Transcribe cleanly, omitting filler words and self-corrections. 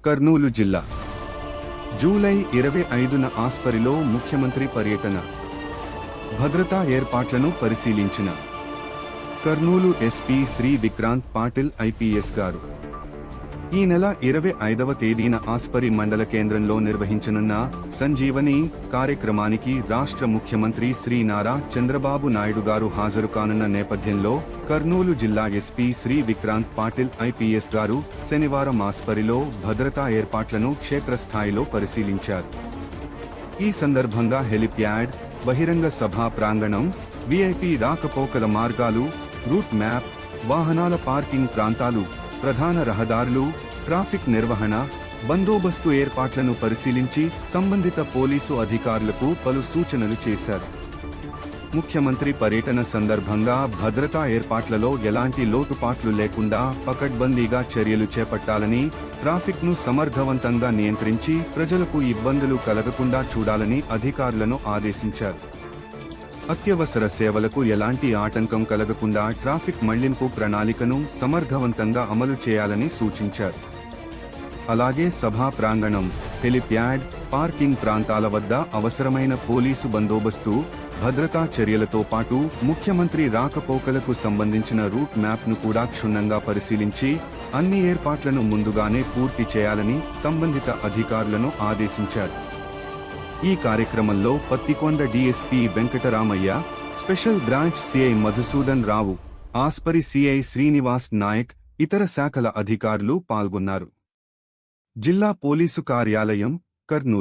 కర్నూలు జిల్లా జూలై 25న ఆస్పరిలో ముఖ్యమంత్రి పర్యటన. భద్రతా ఏర్పాట్లను పరిశీలించిన కర్నూలు ఎస్పీ శ్రీ విక్రాంత్ పాటిల్ ఐపీఎస్ గారు ఈ నెల 25వ తేదీన ఆస్పరి మండల కేంద్రంలో నిర్వహించనున్న సంజీవని కార్యక్రమానికి రాష్ట్ర ముఖ్యమంత్రి శ్రీ నారా చంద్రబాబు నాయుడు గారు హాజరు కానున్న నేపథ్యంలో కర్నూలు జిల్లా ఎస్పీ శ్రీ విక్రాంత్ పాటిల్ ఐపీఎస్ గారు శనివారం ఆస్పరిలో భద్రతా ఏర్పాట్లను క్షేత్రస్థాయిలో పరిశీలించారు. ఈ సందర్భంగా హెలిప్యాడ్, బహిరంగ సభా ప్రాంగణం, వీఐపీ రాకపోకల మార్గాలు, రూట్ మ్యాప్, వాహనాల పార్కింగ్ ప్రాంతాలు, ప్రధాన రహదారులు, ట్రాఫిక్ నిర్వహణ, బందోబస్తు ఏర్పాట్లను పరిశీలించి సంబంధిత పోలీసు అధికారులకు పలు సూచనలు చేశారు. ముఖ్యమంత్రి పర్యటన సందర్భంగా భద్రతా ఏర్పాట్లలో ఎలాంటి లోటుపాట్లు లేకుండా పకడ్బందీగా చర్యలు చేపట్టాలని, ట్రాఫిక్ను సమర్థవంతంగా నియంత్రించి ప్రజలకు ఇబ్బందులు కలగకుండా చూడాలని అధికారులను ఆదేశించారు. అత్యవసర సేవలకు ఎలాంటి ఆటంకం కలగకుండా ట్రాఫిక్ మళ్లింపు ప్రణాళికను సమర్థవంతంగా అమలు చేయాలని సూచించారు. అలాగే సభా ప్రాంగణం, హెలిప్యాడ్, పార్కింగ్ ప్రాంతాల వద్ద అవసరమైన పోలీసు బందోబస్తు, భద్రతా చర్యలతో పాటు ముఖ్యమంత్రి రాకపోకలకు సంబంధించిన రూట్ మ్యాప్ను కూడా క్షుణ్ణంగా పరిశీలించి అన్ని ఏర్పాట్లను ముందుగానే పూర్తి చేయాలని సంబంధిత అధికారులను ఆదేశించారు. ఈ కార్యక్రమంలో Pattikonda DSP Venkataramaiah, special branch CI Madhusudan Rao, Aspari CI Srinivas Nayak, ఇతర శాఖల అధికారులు పాల్గొన్నారు. జిల్లా పోలీసు కార్యాలయం, కర్నూలు.